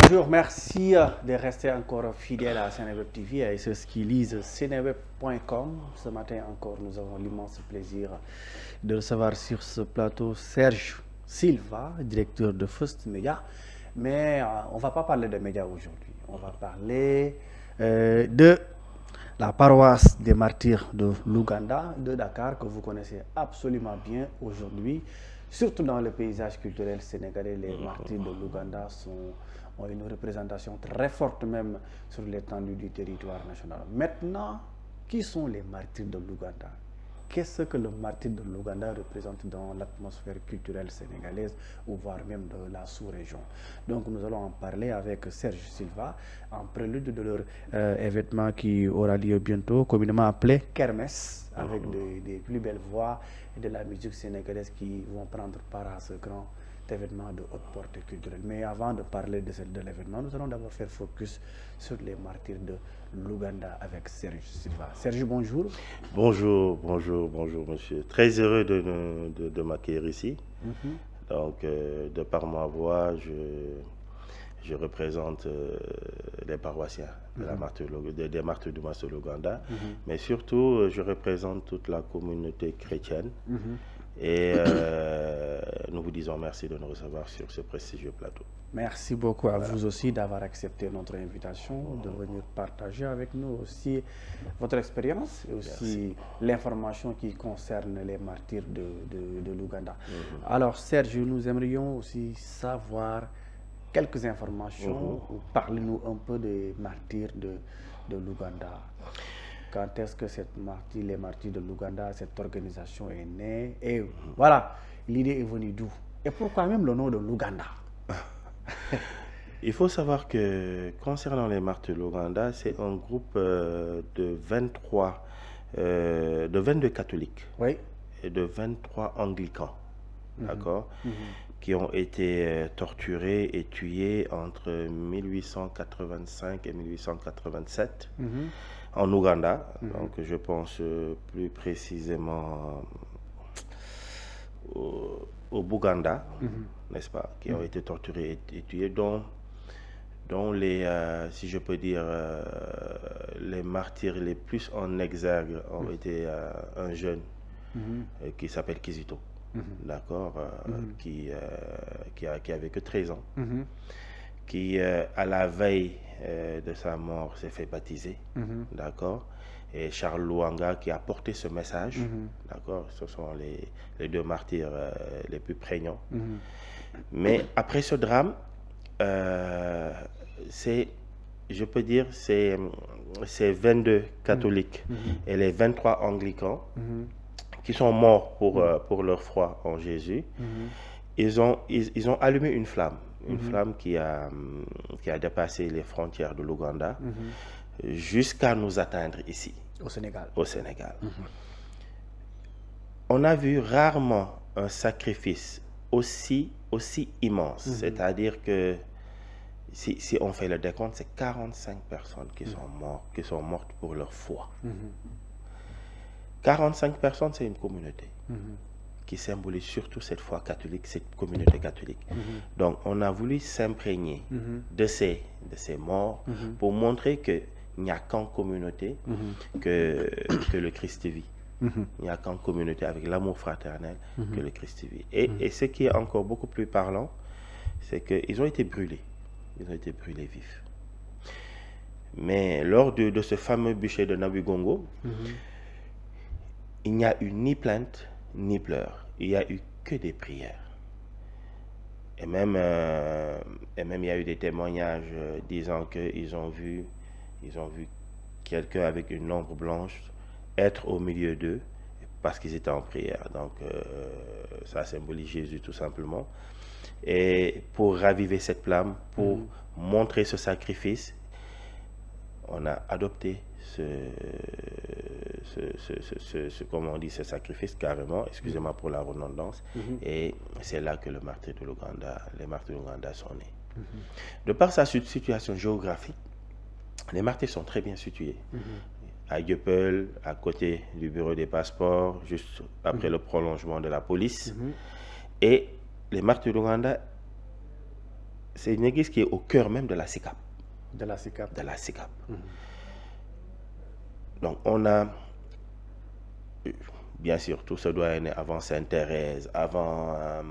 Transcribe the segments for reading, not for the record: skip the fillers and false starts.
Bonjour, merci de rester encore fidèle à Seneweb TV et ceux qui lisent seneweb.com. Ce matin encore, nous avons l'immense plaisir de recevoir sur ce plateau Serge Silva, directeur de First Media. Mais on ne va pas parler de médias aujourd'hui. On va parler de la paroisse des martyrs de l'Ouganda, de Dakar, que vous connaissez absolument bien aujourd'hui. Surtout dans le paysage culturel sénégalais, les martyrs de l'Ouganda ont une représentation très forte même sur l'étendue du territoire national. Maintenant, qui sont les martyrs de l'Ouganda? Qu'est-ce que le martyr de l'Ouganda représente dans l'atmosphère culturelle sénégalaise ou voire même de la sous-région? Donc nous allons en parler avec Serge Silva en prélude de leur événement qui aura lieu bientôt, communément appelé Kermesse, avec des plus belles voix et de la musique sénégalaise qui vont prendre part à ce grand événement de haute portée culturelle. Mais avant de parler de l'événement, nous allons d'abord faire focus sur les martyrs de l'Ouganda avec Serge Silva. Serge, bonjour. Bonjour, monsieur. Très heureux de m'accueillir ici. Donc, de par ma voix, je représente les paroissiens des martyrs du Master l'Ouganda, mais surtout, je représente toute la communauté chrétienne. Et nous vous disons merci de nous recevoir sur ce prestigieux plateau. Merci beaucoup à vous aussi d'avoir accepté notre invitation, de venir partager avec nous aussi votre expérience et aussi l'information qui concerne les martyrs de l'Ouganda. Alors Serge, nous aimerions aussi savoir quelques informations. Parlez-nous un peu des martyrs de l'Ouganda. Quand est-ce que les martyrs de l'Ouganda, cette organisation est née? Et voilà, l'idée est venue d'où? Et pourquoi même le nom de l'Ouganda? Il faut savoir que concernant les martyrs de l'Ouganda, c'est un groupe de 22 catholiques et de 23 anglicans, d'accord, qui ont été torturés et tués entre 1885 et 1887 en Ouganda. Donc je pense plus précisément au Bouganda, n'est-ce pas, qui ont été torturés et tués, dont les, si je peux dire, les martyrs les plus en exergue ont été un jeune qui s'appelle Kizito, d'accord, qui avait que 13 ans, qui à la veille de sa mort s'est fait baptiser, d'accord. Et Charles Louanga qui a porté ce message, d'accord, ce sont les deux martyrs les plus prégnants. Mais après ce drame, je peux dire, ces 22 catholiques et les 23 anglicans qui sont morts pour leur foi en Jésus, ils ont allumé une flamme qui a dépassé les frontières de l'Ouganda, jusqu'à nous atteindre ici, au Sénégal. On a vu rarement un sacrifice aussi immense. C'est-à-dire que si on fait le décompte, c'est 45 personnes qui sont mortes pour leur foi. 45 personnes, c'est une communauté qui symbolise surtout cette foi catholique, cette communauté catholique. Donc on a voulu s'imprégner de ces morts pour montrer que il n'y a qu'en communauté que le Christ vit. Il n'y a qu'en communauté avec l'amour fraternel que le Christ vit. Et ce qui est encore beaucoup plus parlant, c'est qu'ils ont été brûlés. Ils ont été brûlés vifs. Mais lors de ce fameux bûcher de Nabugongo, il n'y a eu ni plainte ni pleurs. Il n'y a eu que des prières. Et même il y a eu des témoignages disant qu'ils ont vu quelqu'un avec une ombre blanche être au milieu d'eux parce qu'ils étaient en prière. Donc ça symbolise Jésus tout simplement. Et pour raviver cette flamme, pour montrer ce sacrifice, on a adopté comment on dit, ce sacrifice carrément, excusez-moi pour la redondance, et c'est là que les martyrs de l'Ouganda sont nés. De par sa situation géographique, les martyrs sont très bien situés. À Yeupel, à côté du bureau des passeports, juste après le prolongement de la police. Et les martyrs de l'Ouganda c'est une église qui est au cœur même de la SICAP. De la SICAP. De la SICAP. Donc, on a, bien sûr, tout ce doyen avant Sainte-Thérèse, avant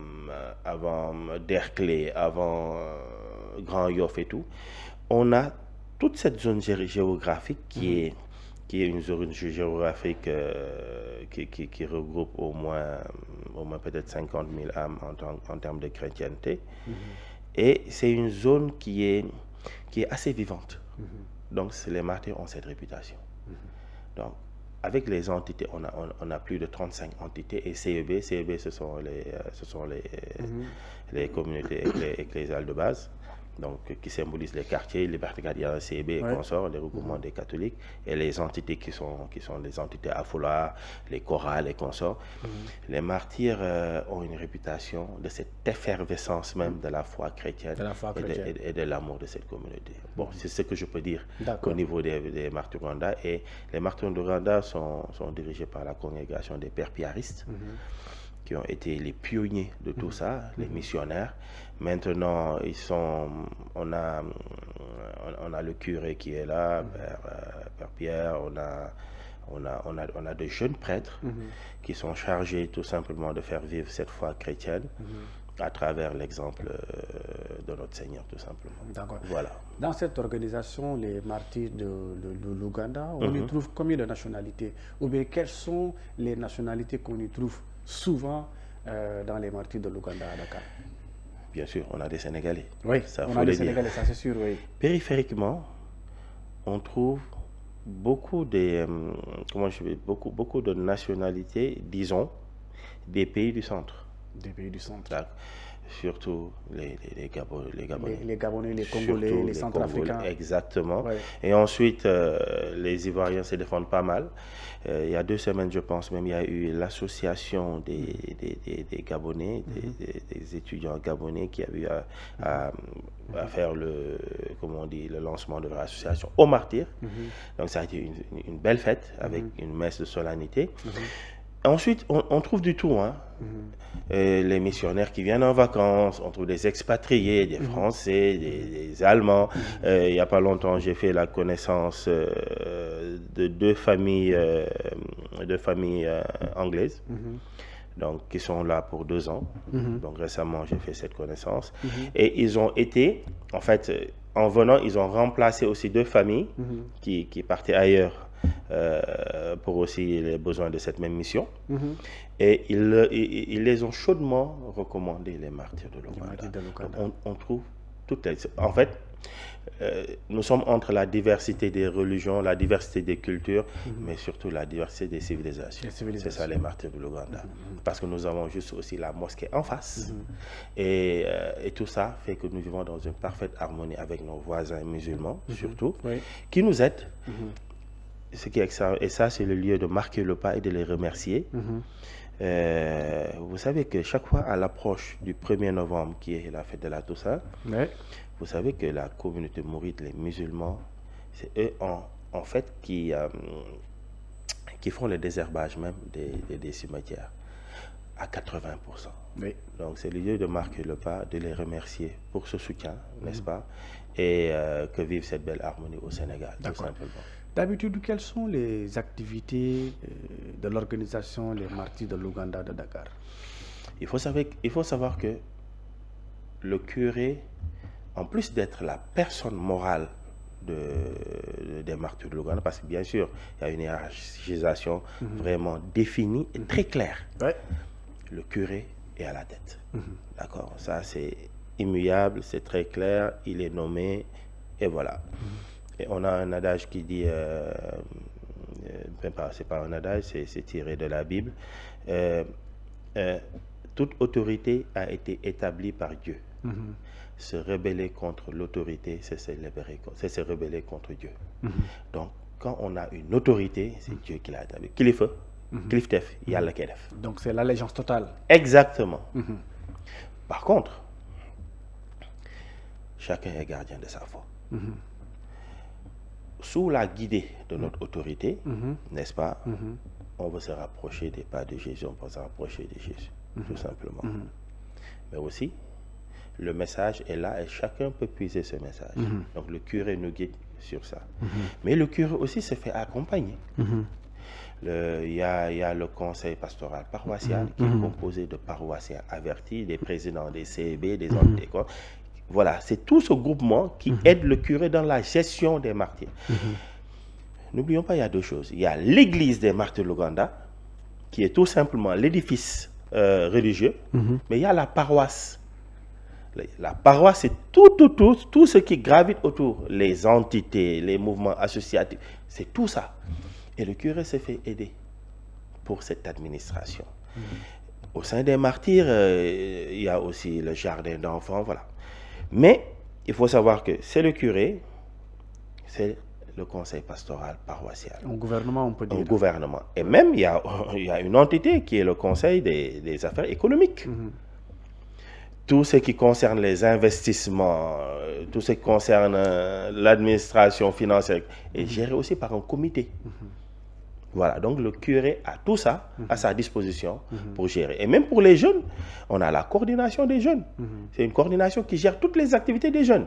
Derklé, avant Grand Yoff et tout. On a toute cette zone géographique qui est une zone géographique qui regroupe au moins peut-être 50 000 âmes en termes de chrétienté. Et c'est une zone qui est assez vivante. Donc, les martyrs ont cette réputation. Donc, avec les entités, on a plus de 35 entités. Et CEB, ce sont les communautés ecclésiales de base. Donc, qui symbolisent les quartiers, Liberté Gardien, CEB et consorts, les regroupements des catholiques, et les entités qui sont les entités Afolac, les chorales et consorts. Les martyrs ont une réputation de cette effervescence même de la foi chrétienne, et de l'amour de cette communauté. Bon, c'est ce que je peux dire au niveau des martyrs Rwanda. Et les martyrs de Rwanda sont dirigés par la congrégation des pères piaristes, qui ont été les pionniers de tout ça, les missionnaires. Maintenant, on a le curé qui est là, Père Pierre, on a de jeunes prêtres qui sont chargés tout simplement de faire vivre cette foi chrétienne à travers l'exemple de notre Seigneur, tout simplement. D'accord. Voilà. Dans cette organisation, les martyrs de l'Ouganda, on y trouve combien de nationalités? Ou bien quelles sont les nationalités qu'on y trouve souvent dans les martyrs de l'Ouganda à Dakar? Bien sûr, on a des Sénégalais. Oui, on a des Sénégalais, ça c'est sûr, oui. Périphériquement, on trouve beaucoup de nationalités, disons, des pays du centre. Des pays du centre. Surtout les Gabonais. Les Gabonais, les Congolais, les Centrafricains. Exactement. Ouais. Et ensuite, les Ivoiriens se défendent pas mal. Il y a 2 semaines, je pense même, il y a eu l'association des Gabonais, des étudiants gabonais qui avaient eu à faire le lancement de leur association aux martyrs. Donc ça a été une belle fête avec une messe de solennité. Ensuite, on trouve du tout, les missionnaires qui viennent en vacances, on trouve des expatriés, des Français, des Allemands. Il n'y a pas longtemps, j'ai fait la connaissance de deux familles anglaises, donc qui sont là pour 2 ans. Donc récemment, j'ai fait cette connaissance. Et ils ont été, en fait, en venant, ils ont remplacé aussi 2 familles qui partaient ailleurs. Pour aussi les besoins de cette même mission. Et ils les ont chaudement recommandé, les martyrs de l'Ouganda. On trouve toutes les... En fait, nous sommes entre la diversité des religions, la diversité des cultures, mais surtout la diversité des civilisations. C'est ça, les martyrs de l'Ouganda. Parce que nous avons juste aussi la mosquée en face. Et tout ça fait que nous vivons dans une parfaite harmonie avec nos voisins musulmans, surtout, qui nous aident. Ce qui est excellent, et ça, c'est le lieu de marquer le pas et de les remercier. Vous savez que chaque fois à l'approche du 1er novembre, qui est la fête de la Toussaint, vous savez que la communauté mouride, les musulmans, c'est eux en fait qui font le désherbage même des cimetières à 80%. Donc c'est le lieu de marquer le pas, de les remercier pour ce soutien, n'est-ce pas, et que vive cette belle harmonie au Sénégal, tout simplement. D'habitude, quelles sont les activités de l'organisation Les Martyrs de l'Ouganda de Dakar? Il faut savoir que le curé, en plus d'être la personne morale des Martyrs de l'Ouganda, parce que bien sûr, il y a une hiérarchisation vraiment définie et très claire. Le curé est à la tête. D'accord? Ça, c'est immuable, c'est très clair, il est nommé, et voilà. Et on a un adage qui dit, c'est pas un adage, c'est tiré de la Bible, toute autorité a été établie par Dieu. Se rebeller contre l'autorité, c'est se rebeller contre Dieu. Donc, quand on a une autorité, c'est Dieu qui l'a établie. Kilifa, Kiliftef, Yalla Kedef. Donc, c'est l'allégeance totale. Exactement. Par contre, chacun est gardien de sa foi. Sous la guidée de notre autorité, n'est-ce pas, on veut se rapprocher des pas de Jésus, on peut se rapprocher de Jésus, tout simplement. Mais aussi, le message est là et chacun peut puiser ce message. Donc le curé nous guide sur ça. Mais le curé aussi se fait accompagner. Il y a le conseil pastoral paroissial qui est composé de paroissiens avertis, des présidents des CEB, des entités. Voilà, c'est tout ce groupement qui aide le curé dans la gestion des martyrs. N'oublions pas, il y a deux choses. Il y a l'église des martyrs de l'Ouganda, qui est tout simplement l'édifice religieux, mais il y a la paroisse. La paroisse, c'est tout ce qui gravite autour, les entités, les mouvements associatifs, c'est tout ça. Et le curé s'est fait aider pour cette administration. Au sein des martyrs, il y a aussi le jardin d'enfants, voilà. Mais il faut savoir que c'est le curé, c'est le conseil pastoral paroissial. Un gouvernement, on peut dire. Un gouvernement. Et même, il y a une entité qui est le conseil des affaires économiques. Tout ce qui concerne les investissements, tout ce qui concerne l'administration financière est géré aussi par un comité. Voilà, donc le curé a tout ça à sa disposition pour gérer. Et même pour les jeunes, on a la coordination des jeunes. C'est une coordination qui gère toutes les activités des jeunes.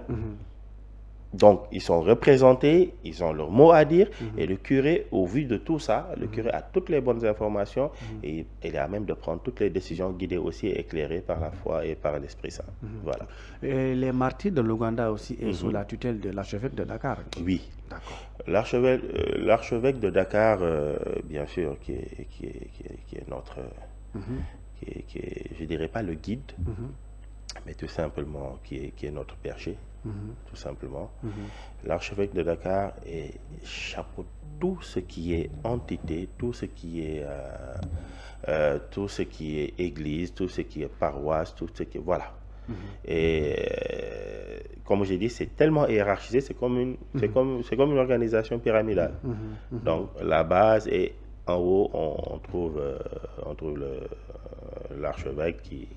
Donc, ils sont représentés, ils ont leur mot à dire, et le curé, au vu de tout ça, le curé a toutes les bonnes informations, et il est à même de prendre toutes les décisions guidées aussi et éclairées par la foi et par l'Esprit Saint. Voilà. Et les martyrs de l'Ouganda aussi est sous la tutelle de l'archevêque de Dakar. Oui. D'accord. L'archevêque de Dakar, bien sûr, qui est notre, je dirais pas le guide, mais tout simplement qui est notre berger, tout simplement. L'archevêque de Dakar chapeaute tout ce qui est entité, tout ce qui est église, tout ce qui est paroisse, tout ce qui est, voilà. Et comme j'ai dit, c'est tellement hiérarchisé, c'est comme une organisation pyramidale. Donc la base, et en haut on trouve l'archevêque qui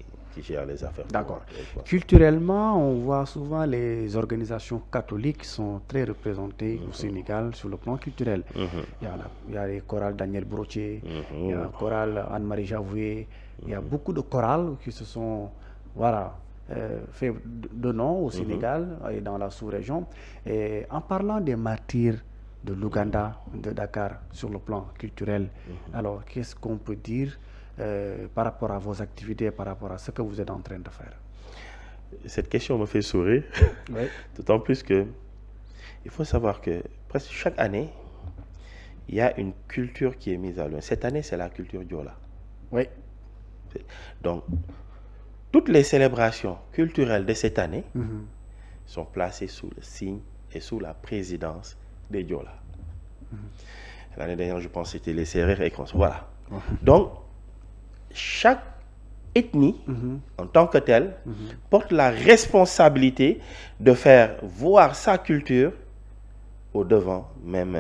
gère les affaires. D'accord. Culturellement, on voit souvent les organisations catholiques sont très représentées au Sénégal sur le plan culturel. Il y a les chorales Daniel Brotier, il y a le choral Anne-Marie Javoué, il y a beaucoup de chorales qui se sont fait de nom au Sénégal et dans la sous-région. Et en parlant des martyrs de l'Ouganda, de Dakar, sur le plan culturel, alors qu'est-ce qu'on peut dire par rapport à vos activités, par rapport à ce que vous êtes en train de faire? Cette question me fait sourire, d'autant plus que il faut savoir que presque chaque année, il y a une culture qui est mise à l'œuvre. Cette année, c'est la culture Diola. Oui. Donc, toutes les célébrations culturelles de cette année sont placées sous le signe et sous la présidence des Diola. L'année dernière, je pense que c'était les Sérères et Conso. Voilà. Donc, chaque ethnie, en tant que telle, porte la responsabilité de faire voir sa culture au devant, même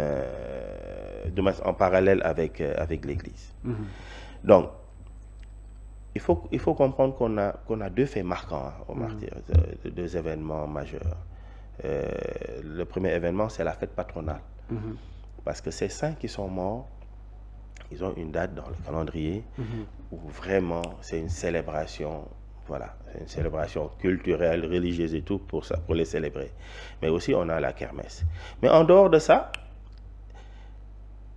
en parallèle avec l'Église. Donc, il faut comprendre qu'on a deux faits marquants au martyr, deux événements majeurs. Le premier événement, c'est la fête patronale. Parce que ces saints qui sont morts, ils ont une date dans le calendrier où vraiment c'est une célébration, voilà, c'est une célébration culturelle, religieuse et tout pour ça, pour les célébrer. Mais aussi on a la kermesse. Mais en dehors de ça,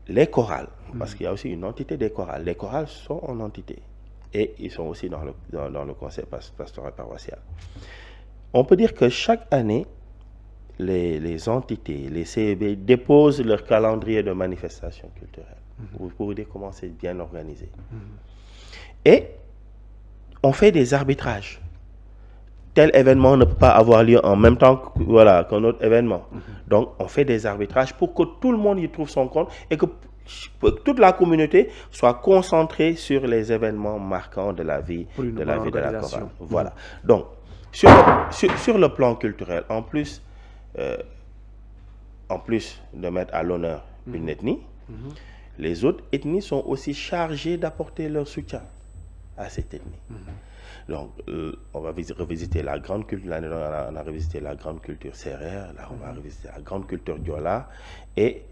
les chorales, parce qu'il y a aussi une entité des chorales. Les chorales sont en entité et ils sont aussi dans le conseil pastoral paroissial. On peut dire que chaque année, les entités, les CEB déposent leur calendrier de manifestations culturelles. Vous pouvez dire comment c'est bien organisé. Et on fait des arbitrages. Tel événement ne peut pas avoir lieu en même temps qu'un autre événement. Donc on fait des arbitrages pour que tout le monde y trouve son compte et que toute la communauté soit concentrée sur les événements marquants de la vie de la chorale. Voilà. Donc sur le plan culturel, en plus de mettre à l'honneur une ethnie, les autres ethnies sont aussi chargées d'apporter leur soutien à cette ethnie. Donc, on va revisiter la grande culture. L'année dernière, on a revisité la grande culture sérère. Là, on va revisiter la grande culture Diola. Et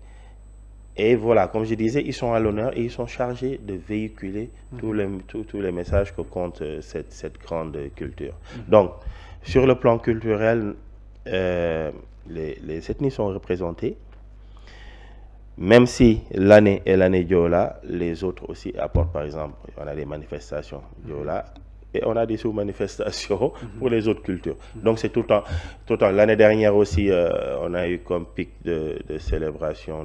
Et voilà, comme je disais, ils sont à l'honneur et ils sont chargés de véhiculer tous les messages que compte cette grande culture. Donc, sur le plan culturel, les ethnies sont représentées. Même si l'année est l'année Diola, les autres aussi apportent, par exemple, on a des manifestations Diola et on a des sous-manifestations pour les autres cultures. Donc c'est tout le temps. L'année dernière aussi, on a eu comme pic de célébration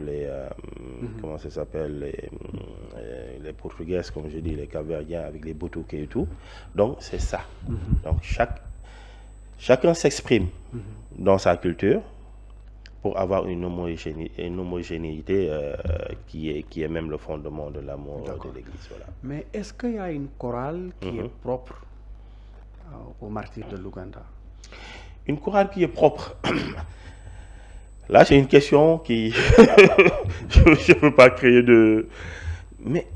comment ça s'appelle, les Portugaises, comme je dis, les Cap-Verdiens avec les Boutouké et tout. Donc c'est ça. Donc chacun s'exprime dans sa culture pour avoir une homogénéité qui est même le fondement de l'amour de l'Église. Voilà. Mais est-ce qu'il y a une chorale qui est propre aux martyrs de l'Ouganda? Une chorale qui est propre. Là, c'est une question qui... je ne veux pas créer de... Mais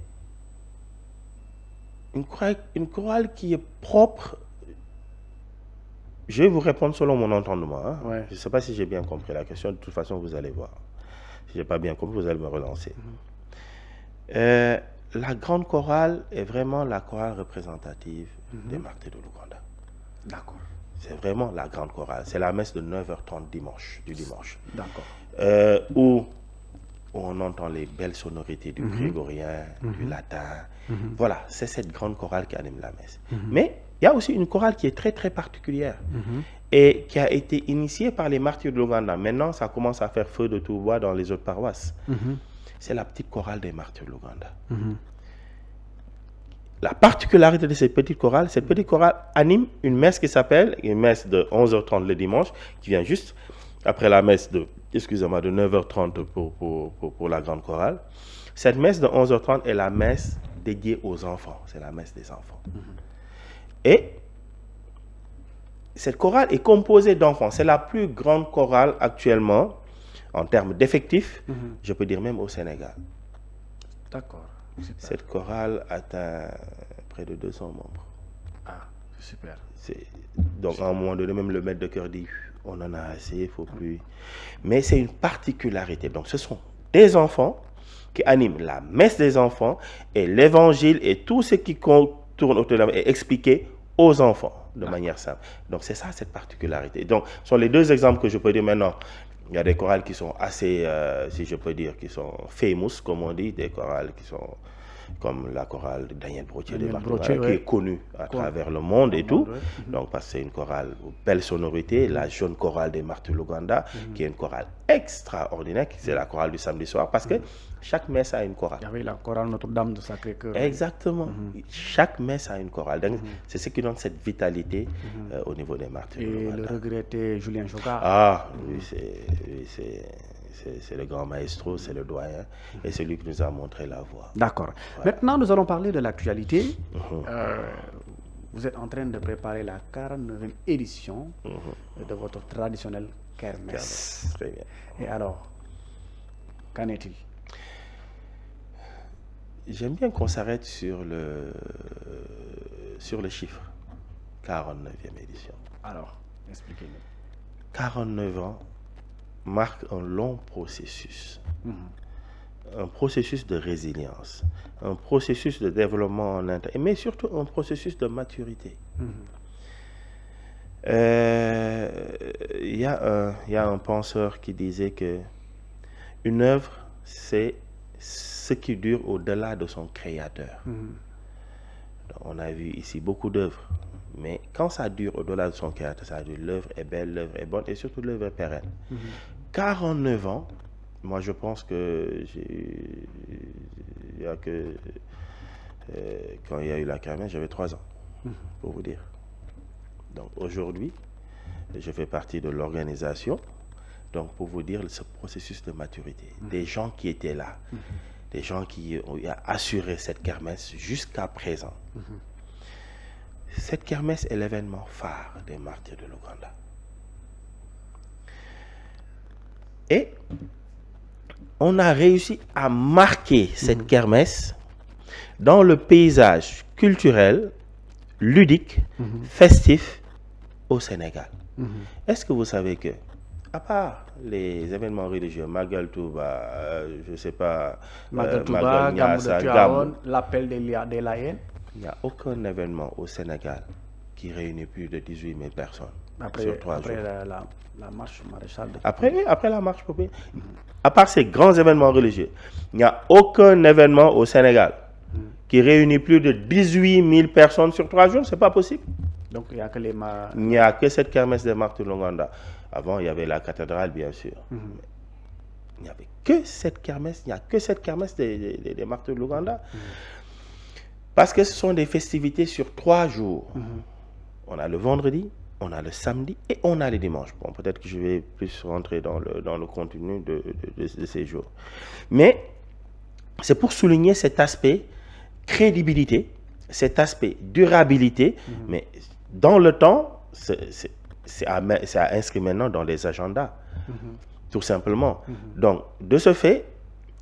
une chorale qui est propre... Je vais vous répondre selon mon entendement. Hein. Ouais. Je ne sais pas si j'ai bien compris la question. De toute façon, vous allez voir. Si je n'ai pas bien compris, vous allez me relancer. La grande chorale est vraiment la chorale représentative des martyrs de l'Ouganda. D'accord. C'est vraiment la grande chorale. C'est la messe de 9h30 du dimanche. D'accord. Où on entend les belles sonorités du grégorien, du latin. Voilà, c'est cette grande chorale qui anime la messe. Mais il y a aussi une chorale qui est très très particulière et qui a été initiée par les martyrs de l'Ouganda. Maintenant, ça commence à faire feu de tout bois dans les autres paroisses. C'est la petite chorale des martyrs de l'Ouganda. La particularité de cette petite chorale anime une messe qui s'appelle, une messe de 11h30 le dimanche, qui vient juste après la messe de 9h30 pour la grande chorale. Cette messe de 11h30 est la messe dédiée aux enfants. C'est la messe des enfants. Et cette chorale est composée d'enfants. C'est la plus grande chorale actuellement, en termes d'effectifs, je peux dire même au Sénégal. D'accord. Super. Cette chorale atteint près de 200 membres. Ah, super. Donc à un moment donné, même le maître de chœur dit, on en a assez, il ne faut plus. Mais c'est une particularité. Donc ce sont des enfants qui animent la messe des enfants et l'évangile et tout ce qui tourne autour de la messe est expliqué aux enfants de manière simple. Donc c'est ça cette particularité. Donc ce sont les deux exemples que je peux dire maintenant. Il y a des chorales qui sont assez, si je peux dire, qui sont famous, comme on dit, des chorales qui sont comme la chorale de Daniel Brottier de Martinique, qui est connue à travers le monde et tout. Donc, parce que c'est une chorale aux belles sonorités, la jeune chorale des martyrs de l'Ouganda, qui est une chorale extraordinaire, c'est la chorale du samedi soir, parce que chaque messe a une chorale. Il y avait la chorale Notre-Dame de Sacré-Cœur. Exactement. Chaque messe a une chorale. Donc, c'est ce qui donne cette vitalité au niveau des martyrs de l'Ouganda. Et le regretté Julien Joga. Ah, oui, c'est le grand maestro, c'est le doyen, et c'est lui qui nous a montré la voie. D'accord. Voilà. Maintenant, nous allons parler de l'actualité. Vous êtes en train de préparer la 49e édition de votre traditionnel kermesse. Très bien. Et alors, qu'en est-il? J'aime bien qu'on s'arrête sur le chiffre. 49e édition. Alors, expliquez-nous. 49 ans marque un long processus. Un processus de résilience, un processus de développement en interne, mais surtout un processus de maturité. Il y a un penseur qui disait que une œuvre, c'est ce qui dure au-delà de son créateur. Donc, on a vu ici beaucoup d'œuvres, mais quand ça dure au-delà de son créateur, ça veut dire l'œuvre est belle, l'œuvre est bonne et surtout l'œuvre est pérenne. 49 ans, moi je pense que quand il y a eu la kermesse, j'avais 3 ans, pour vous dire. Donc aujourd'hui, je fais partie de l'organisation, donc pour vous dire ce processus de maturité, des gens qui étaient là, des gens qui ont assuré cette kermesse jusqu'à présent. Cette kermesse est l'événement phare des martyrs de l'Ouganda. Et on a réussi à marquer cette kermesse dans le paysage culturel, ludique, festif au Sénégal. Est-ce que vous savez que À part les événements religieux, Magal Touba, je ne sais pas, Magal Touba, Gamou de Tivaouane, l'appel des Layènes. Il n'y a aucun événement au Sénégal qui réunit plus de 18 000 personnes sur 3 jours. Après la marche maréchale. Après la marche populaire. À part ces grands événements religieux, il n'y a aucun événement au Sénégal qui réunit plus de 18 000 personnes sur 3 jours. Ce n'est pas possible. Donc il n'y a que cette kermesse des martyrs de Longanda. Avant, il y avait la cathédrale, bien sûr. Il n'y avait que cette kermesse. Il n'y a que cette kermesse des martyrs de Longanda. Parce que ce sont des festivités sur 3 jours. On a le vendredi, on a le samedi et on a le dimanche. Bon, peut-être que je vais plus rentrer dans le contenu de ces jours. Mais c'est pour souligner cet aspect crédibilité, cet aspect durabilité, mais dans le temps, c'est à inscrire maintenant dans les agendas, tout simplement. Donc, de ce fait,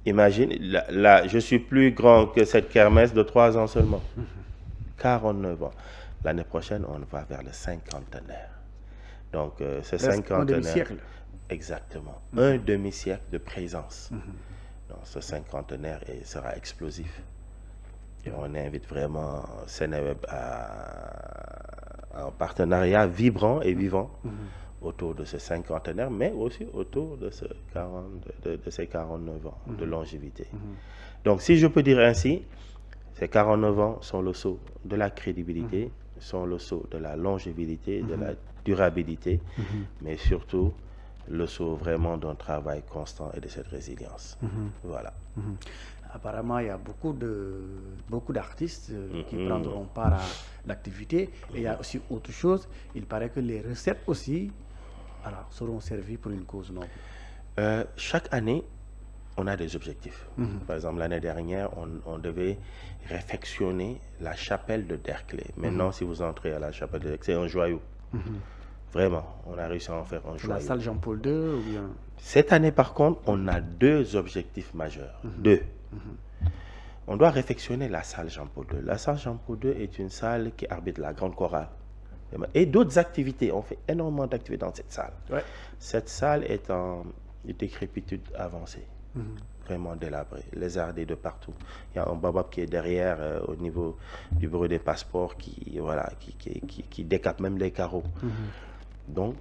imagine, là, je suis plus grand que cette kermesse de 3 ans seulement. 49 ans. L'année prochaine, on va vers le cinquantenaire. Donc, ce cinquantenaire... Un demi-siècle. Exactement. Un demi-siècle de présence. Donc, ce cinquantenaire sera explosif. Et on invite vraiment Seneweb à un partenariat vibrant et vivant autour de ce cinquantenaire, mais aussi autour de, ces 49 ans de longévité. Donc, si je peux dire ainsi, ces 49 ans sont le sceau de la crédibilité, sont le sceau de la longévité, de la durabilité, mais surtout le sceau vraiment d'un travail constant et de cette résilience. Voilà. Apparemment, il y a beaucoup d'artistes qui prendront part à l'activité. Et il y a aussi autre chose. Il paraît que les recettes aussi seront servies pour une cause noble. Chaque année, on a des objectifs. Par exemple, l'année dernière, on devait réfectionner la chapelle de Derklé. Maintenant, si vous entrez à la chapelle de Derklé, c'est un joyau. Vraiment, on a réussi à en faire un joyau. La salle Jean-Paul II ou bien... Cette année, par contre, on a 2 objectifs majeurs. 2. On doit réfectionner la salle Jean-Paul II. La salle Jean-Paul II est une salle qui arbitre la grande chorale. Et d'autres activités. On fait énormément d'activités dans cette salle. Ouais. Cette salle est en décrépitude avancée. Vraiment délabrée. Les ardés de partout. Il y a un babab qui est derrière au niveau du bureau des passeports qui décape même les carreaux. Donc,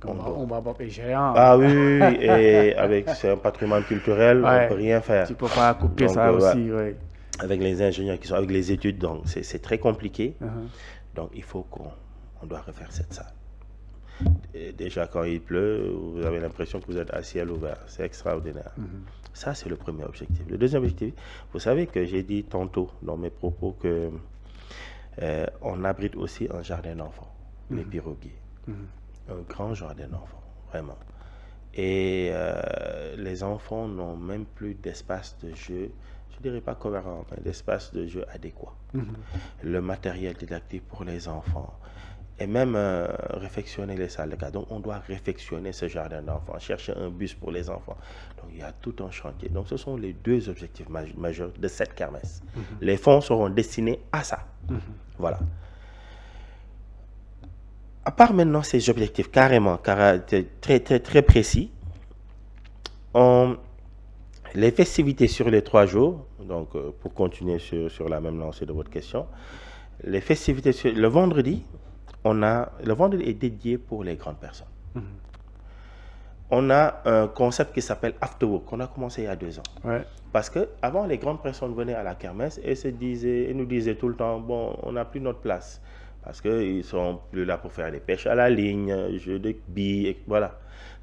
on babab est géant. Ah oui, et c'est un patrimoine culturel, on ne peut rien faire. Tu ne peux pas couper donc, ça aussi. Ouais. Avec les ingénieurs qui sont avec les études, donc c'est très compliqué. Donc il faut qu'on doit refaire cette salle. Et déjà quand il pleut, vous avez l'impression que vous êtes à ciel ouvert. C'est extraordinaire. Ça, c'est le premier objectif. Le deuxième objectif, vous savez que j'ai dit tantôt dans mes propos que on abrite aussi un jardin d'enfants, les piroguiers. Un grand jardin d'enfants, vraiment. Et les enfants n'ont même plus d'espace de jeu, je ne dirais pas cohérent, mais d'espace de jeu adéquat. Le matériel didactique pour les enfants, et même réfectionner les salles de classe. Donc on doit réfectionner ce jardin d'enfants, chercher un bus pour les enfants. Donc il y a tout un chantier. Donc ce sont les 2 objectifs majeurs de cette kermesse. Les fonds seront destinés à ça. Voilà. À part maintenant ces objectifs carrément très précis, les festivités sur les 3 jours, donc pour continuer sur la même lancée de votre question, les festivités sur le vendredi, le vendredi est dédié pour les grandes personnes. On a un concept qui s'appelle Afterwork, qu'on a commencé il y a 2 ans. Ouais. Parce qu'avant, les grandes personnes venaient à la kermesse et nous disaient tout le temps, bon, on n'a plus notre place. Parce qu'ils ne sont plus là pour faire des pêches à la ligne, jeux de billes, et voilà.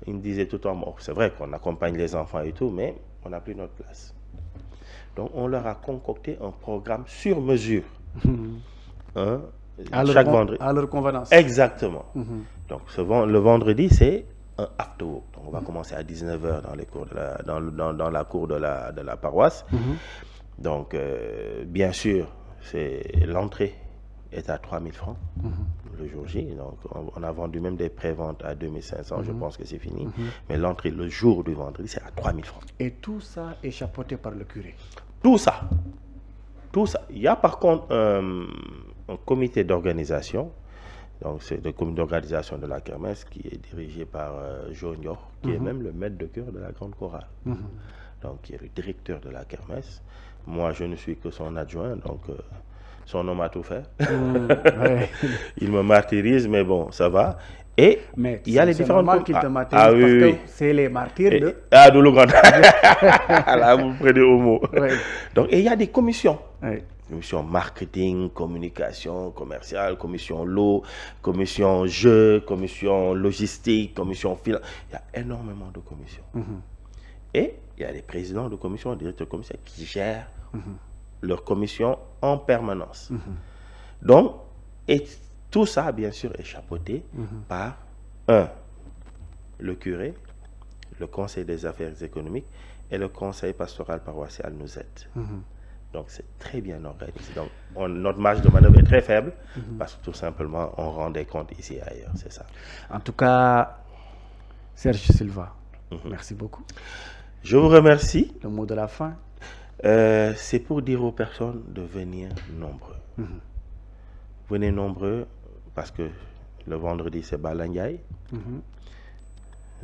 Ils me disaient tout le temps, bon, c'est vrai qu'on accompagne les enfants et tout, mais on n'a plus notre place. Donc, on leur a concocté un programme sur mesure. Chaque vendredi. À leur convenance. Exactement. Donc, le vendredi, c'est un afterwork. Donc, on va commencer à 19h dans les cours dans la cour de la paroisse. Donc, bien sûr, c'est l'entrée est à 3 000 francs le jour J. Donc, on a vendu même des préventes à 2500, je pense que c'est fini. Mais l'entrée, le jour du vendredi, c'est à 3 000 francs. Et tout ça est chapeauté par le curé? Tout ça. Il y a par contre un comité d'organisation Donc c'est le comité d'organisation de la kermesse qui est dirigé par Jo Ndiokh, qui est même le maître de chœur de la grande chorale. Donc qui est le directeur de la kermesse. Moi je ne suis que son adjoint, donc son homme a tout fait. Ouais. Il me martyrise, mais bon, ça va. Et Mais il y a les différentes... normal qu'il te martyrise parce que c'est les martyrs de... Ah, de l'Ouganda. Là, vous prenez au mot. Ouais. Donc, et il y a des commissions. Ouais. Commission marketing, communication commerciale, commission lot, commission jeux, commission logistique, commission finance. Il y a énormément de commissions. Et il y a les présidents de commission, les directeurs de commission qui gèrent leur commission en permanence. Donc, et tout ça, bien sûr, est chapeauté par le curé, le conseil des affaires économiques et le conseil pastoral paroissial nous aide. Donc, c'est très bien organisé. Donc, notre marge de manœuvre est très faible parce que tout simplement, on rend des comptes ici et ailleurs. C'est ça. En tout cas, Serge Silva, merci beaucoup. Je vous remercie. Le mot de la fin? C'est pour dire aux personnes de venir nombreux. Venez nombreux parce que le vendredi, c'est Balangay.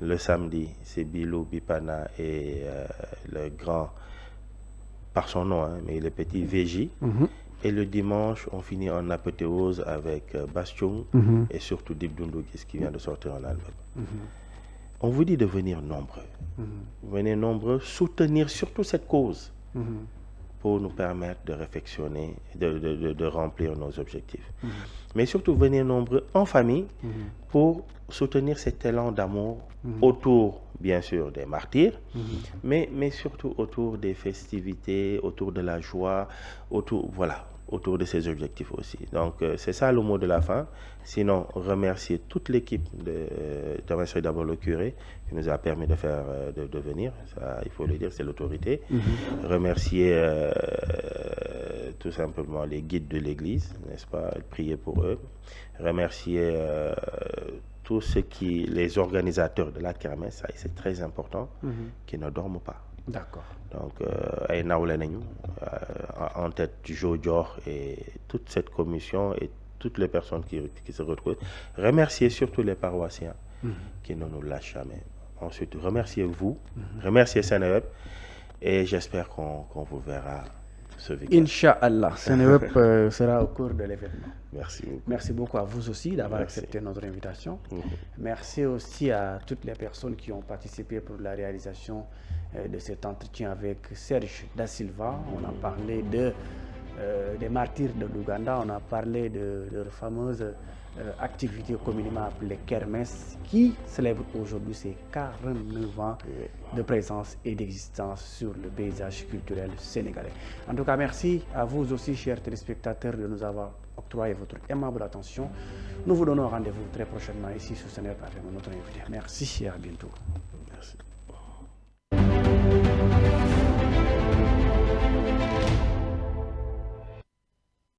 Le samedi, c'est Bilou, Bipana et le grand... par son nom, hein, mais le petit VJ. Et le dimanche, on finit en apothéose avec Bastion et surtout Dip Doundouguis qui vient de sortir un album. On vous dit de venir nombreux. Venez nombreux, soutenir surtout cette cause pour nous permettre de réflexionner, de remplir nos objectifs. Mais surtout, venez nombreux en famille pour soutenir cet élan d'amour autour, bien sûr, des martyrs, mais surtout autour des festivités, autour de la joie, autour de ces objectifs aussi. Donc, c'est ça le mot de la fin. Sinon, remercier toute l'équipe remercier d'abord le curé qui nous a permis de faire, de venir. Ça, il faut le dire, c'est l'autorité. Remercier tout simplement les guides de l'église, n'est-ce pas? Prier pour eux. Remercier tous ceux les organisateurs de la kermesse, c'est très important, qui ne dorment pas. D'accord. Donc, en tête du Jo Ndiokh et toute cette commission et toutes les personnes qui se retrouvent. Remercier surtout les paroissiens qui ne nous lâchent jamais. Ensuite, remerciez-vous, remerciez Seneweb et j'espère qu'on vous verra ce week-end. Inch'Allah, Seneweb sera au cours de l'événement. Merci beaucoup. Merci beaucoup à vous aussi d'avoir accepté notre invitation. Merci aussi à toutes les personnes qui ont participé pour la réalisation de cet entretien avec Serge Da Silva. On a parlé des martyrs de l'Ouganda, on a parlé de leur fameuse activité communément appelée kermesse qui célèbre aujourd'hui ses 49 ans de présence et d'existence sur le paysage culturel sénégalais. En tout cas, merci à vous aussi, chers téléspectateurs, de nous avoir octroyé votre aimable attention. Nous vous donnons rendez-vous très prochainement ici sur Seneweb avec notre invité. Merci et à bientôt.